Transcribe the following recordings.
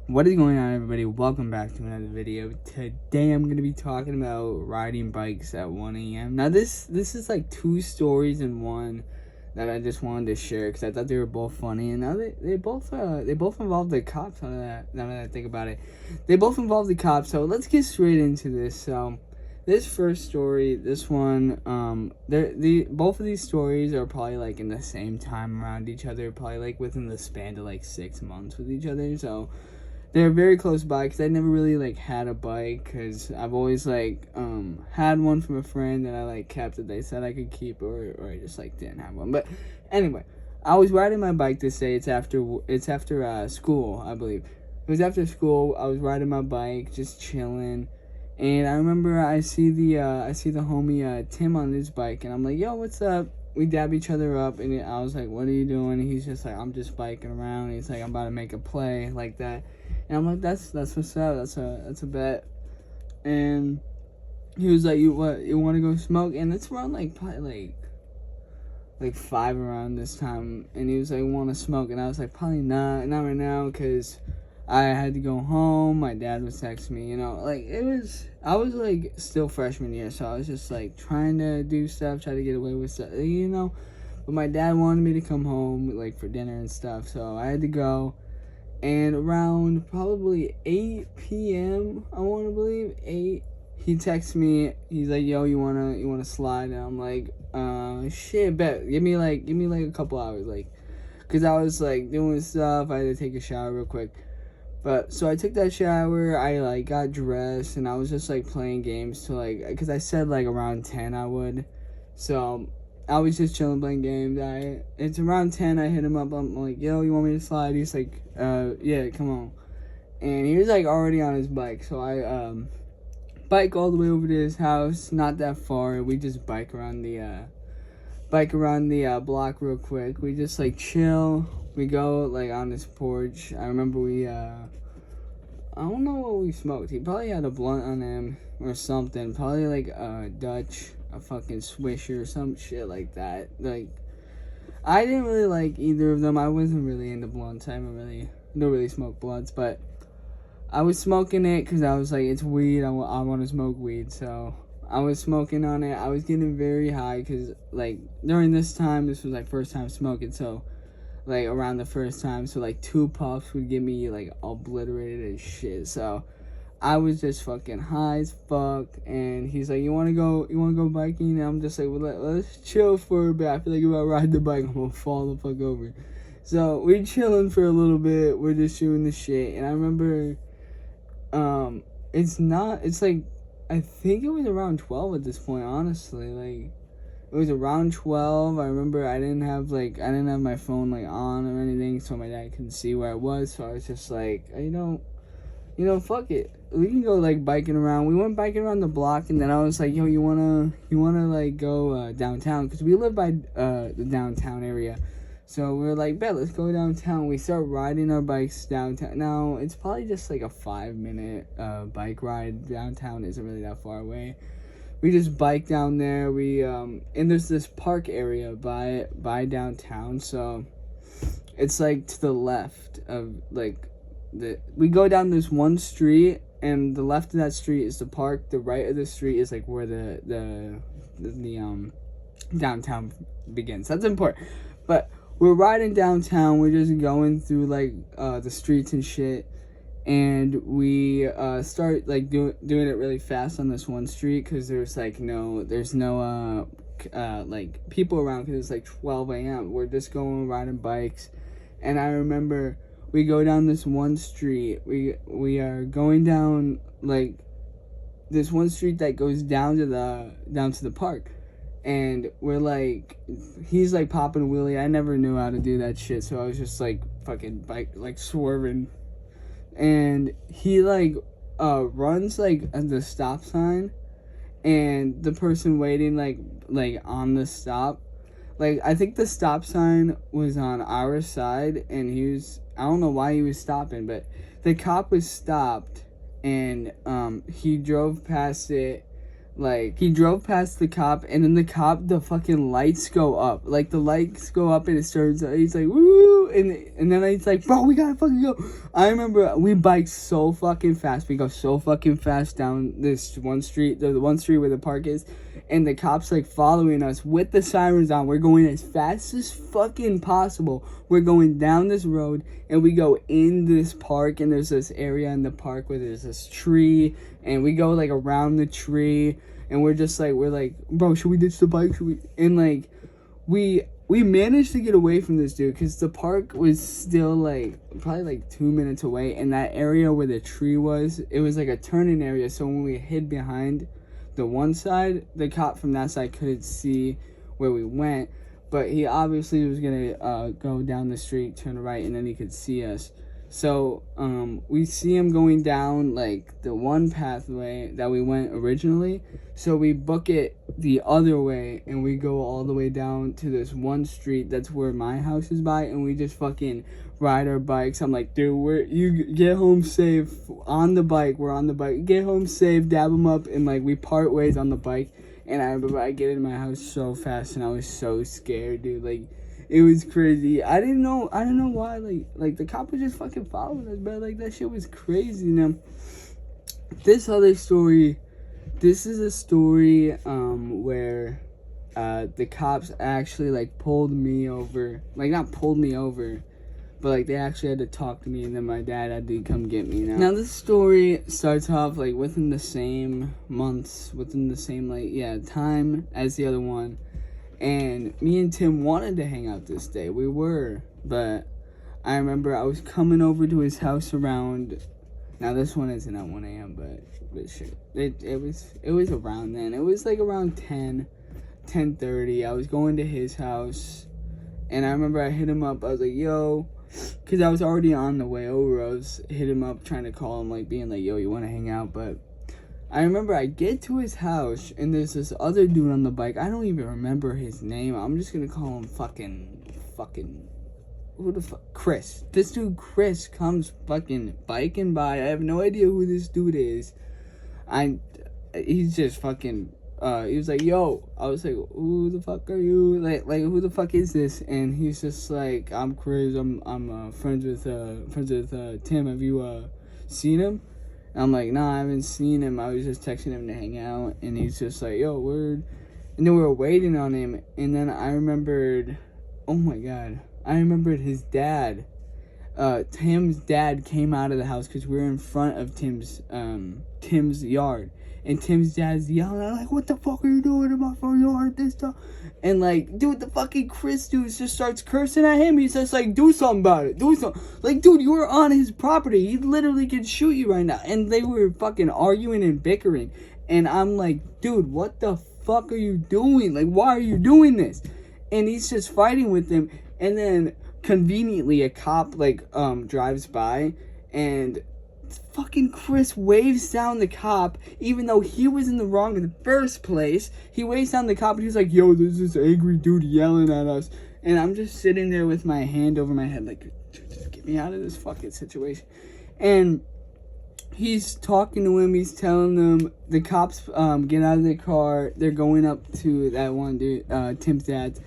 What is going on, everybody? Welcome back to another video. Today I'm going to be talking about riding bikes at 1 a.m. Now this is like two stories in one that I just wanted to share because I thought they were both funny, and now they both involve the cops. Now that I think about it, they both involve the cops. So let's get straight into this. So this first story, this one, both of these stories are probably like in the same time around each other, probably like within the span of like 6 months with each other. So they're very close by because I never really like had a bike because I've always like had one from a friend that I like kept that they said I could keep, or I just like didn't have one. But anyway, I was riding my bike this day. It's after school, I believe. It was after school. I was riding my bike, just chilling, and I remember I see the homie Tim on his bike, and I'm like, "Yo, what's up?" We dab each other up, and I was like, "What are you doing?" And he's just like, "I'm just biking around." And he's like, "I'm about to make a play," like that. And I'm like, that's what's up. That's a bet. And he was like, you want to go smoke? And it's around like probably like 5 around this time. And he was like, want to smoke? And I was like, probably not right now, because I had to go home. My dad was texting me, like I was like still freshman year, so I was just like trying to do stuff, try to get away with stuff, But my dad wanted me to come home like for dinner and stuff, so I had to go. And around probably 8 p.m., I want to believe 8, he texts me. He's like, "Yo, you wanna slide?" And I'm like, shit, bet. Give me like a couple hours, like, cause I was like doing stuff. I had to take a shower real quick. But so I took that shower. I like got dressed, and I was just like playing games to like, cause I said like around 10 I would. So I was just chilling playing games. It's around 10. I hit him up. I'm like, "Yo, you want me to slide?" He's like, yeah, come on." And he was like already on his bike, so I bike all the way over to his house. Not that far. We just bike around the block real quick. We just like chill. We go like on his porch. I remember I don't know what we smoked. He probably had a blunt on him or something. Probably like a Dutch, a fucking Swisher, or some shit like that. Like, I didn't really like either of them. I wasn't really into blunts. Don't really smoke blunts, but I was smoking it because I was like, it's weed. I want to smoke weed. So I was smoking on it. I was getting very high because like during this time, this was like first time smoking. So like around the first time, so like 2 puffs would get me like obliterated as shit. So I was just fucking high as fuck. And he's like, you wanna go biking? And I'm just like, well, let's chill for a bit. I feel like if I ride the bike, I'm gonna fall the fuck over. So we're chilling for a little bit. We're just shooting the shit. And I remember it's like, I think it was around 12 at this point, honestly. Like, it was around 12. I remember I didn't have my phone like on or anything, so my dad couldn't see where I was. So I was just like, fuck it. We can go like biking around. We went biking around the block, and then I was like, yo, you wanna like go downtown? Because we live by the downtown area. So we were like, bet, let's go downtown. We start riding our bikes downtown. Now, it's probably just like a 5-minute bike ride. Downtown isn't really that far away. We just bike down there. And there's this park area by downtown. So it's like to the left of like we go down this one street, and the left of that street is the park. The right of the street is like where the downtown begins. That's important. But we're riding downtown. We're just going through like the streets and shit, and we start like doing it really fast on this one street because there's no like people around because it's like 12 a.m. We're just going riding bikes, and I remember we go down this one street. We are going down like this one street that goes down to the park. And we're like, he's like popping a wheelie. I never knew how to do that shit, so I was just like fucking bike like swerving. And he like runs like at the stop sign, and the person waiting like on the stop, like I think the stop sign was on our side, and I don't know why he was stopping, but the cop was stopped, and he drove past it Like, he drove past the cop, and then the fucking lights go up. Like, the lights go up, and it starts, he's like, woo! And then he's like, bro, we gotta fucking go. I remember we biked so fucking fast. We go so fucking fast down this one street, the one street where the park is. And the cops, like, following us with the sirens on. We're going as fast as fucking possible. We're going down this road, and we go in this park, and there's this area in the park where there's this tree, and we go, like, around the tree, and we're like, bro, should we ditch the bike? Should we? And, like, we managed to get away from this dude, because the park was still, like, probably, like, 2 minutes away, and that area where the tree was, it was, like, a turning area, so when we hid behind the one side, the cop from that side couldn't see where we went, but he obviously was gonna go down the street, turn right, and then he could see us. So we see him going down, like, the one pathway that we went originally, so we book it the other way, and we go all the way down to this one street that's where my house is by, and we just fucking ride our bikes. I'm like, dude, you get home safe on the bike. We're on the bike. Get home safe, dab them up, and, like, we part ways on the bike. And I remember I get in my house so fast, and I was so scared, dude. Like, it was crazy. I didn't know why. Like the cop was just fucking following us, bro. Like, that shit was crazy. Now, this other story. This is a story where the cops actually, like, pulled me over. Like, not pulled me over, but, like, they actually had to talk to me, and then my dad had to come get me. Now this story starts off, like, within the same months, within the same, like, time as the other one. And me and Tim wanted to hang out this day. We were, but I remember I was coming over to his house around. Now this one isn't at 1 a.m., but shit, it was around then. It was like around 10:30. I was going to his house, and I remember I hit him up. I was like, yo, because I was already on the way over. I was hit him up, trying to call him, like, being like, yo, you want to hang out? But I remember I get to his house, and there's this other dude on the bike. I don't even remember his name. I'm just gonna call him fucking, who the fuck? Chris. This dude, Chris, comes fucking biking by. I have no idea who this dude is. He's just fucking, he was like, yo. I was like, who the fuck are you? Like, who the fuck is this? And he's just like, I'm Chris. I'm friends with Tim. Have you, seen him? And I'm like, nah, I haven't seen him. I was just texting him to hang out. And he's just like, yo, word. And then we were waiting on him. And then I remembered, oh my God. I remembered his dad. Tim's dad came out of the house because we were in front of Tim's yard. And Tim's dad's yelling, like, what the fuck are you doing in my front yard? This stuff. And, like, dude, the fucking Chris dude just starts cursing at him. He's just like, do something about it. Do something. Like, dude, you were on his property. He literally could shoot you right now. And they were fucking arguing and bickering. And I'm like, dude, what the fuck are you doing? Like, why are you doing this? And he's just fighting with them. And then, conveniently, a cop, like, drives by. And fucking Chris waves down the cop, even though he was in the wrong in the first place. He waves down the cop, and he's like, yo, there's this angry dude yelling at us. And I'm just sitting there with my hand over my head, like, just get me out of this fucking situation. And he's talking to him. He's telling them, the cops get out of the car. They're going up to that one dude, Tim's dad,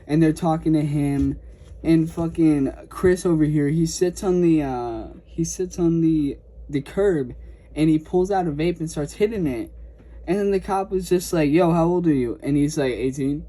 and they're talking to him. And fucking Chris over here, he sits on the curb, and he pulls out a vape and starts hitting it. And then the cop was just like, yo, how old are you? And he's like, 18.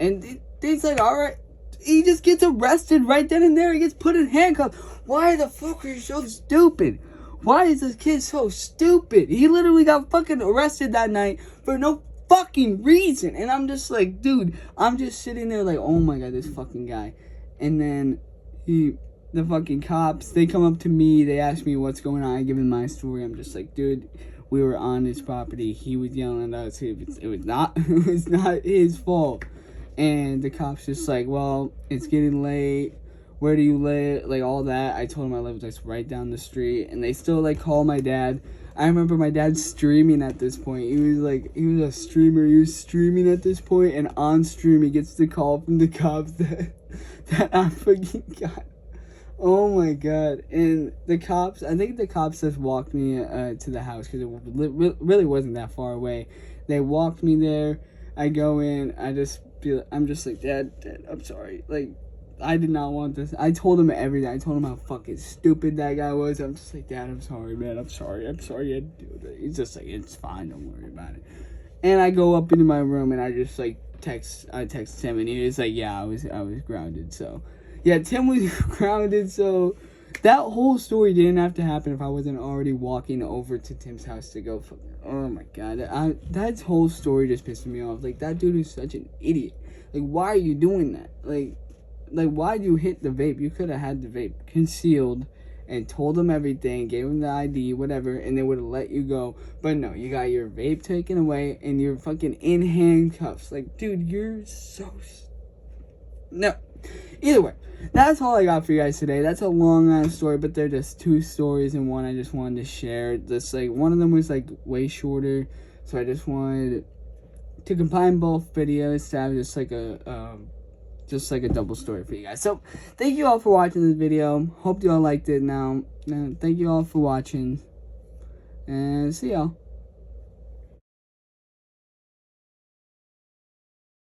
And he's like, all right. He just gets arrested right then and there. He gets put in handcuffs. Why the fuck are you so stupid? Why is this kid so stupid? He literally got fucking arrested that night for no fucking reason. And I'm just like, dude, I'm just sitting there like, oh my God, this fucking guy. And then the fucking cops, they come up to me, they ask me what's going on, I give them my story. I'm just like, dude, we were on his property, he was yelling at us, it was not his fault. And the cop's just like, well, it's getting late, where do you live, like, all that. I told him I lived just right down the street, and they still, like, call my dad. I remember my dad streaming at this point. He was a streamer, he was streaming at this point, and on stream he gets the call from the cops that I fucking got. Oh my God. And I think the cops just walked me to the house, because it really wasn't that far away. They walked me there. I go in. I'm just like, Dad, I'm sorry. Like, I did not want this. I told him everything. I told him how fucking stupid that guy was. I'm just like, Dad, I'm sorry, man. I'm sorry I had to do that. He's just like, it's fine. Don't worry about it. And I go up into my room and I just like text Tim, and he was like, yeah, I was grounded. So yeah, Tim was grounded. So that whole story didn't have to happen if I wasn't already walking over to Tim's house to go. Oh my god, that whole story just pissed me off. Like, that dude is such an idiot. Like, why are you doing that? Like why do you hit the vape? You could have had the vape concealed and told them everything, gave them the ID, whatever, and they would have let you go. But no, you got your vape taken away and you're fucking in handcuffs. Like, dude, you're so... No. Either way, that's all I got for you guys today. That's a long-ass story, but they're just 2 stories in one I just wanted to share. Just, like, one of them was, like, way shorter, so I just wanted to combine both videos to have just, like, a double story for you guys. So, thank you all for watching this video. Hope you all liked it now. Thank you all for watching. And see y'all.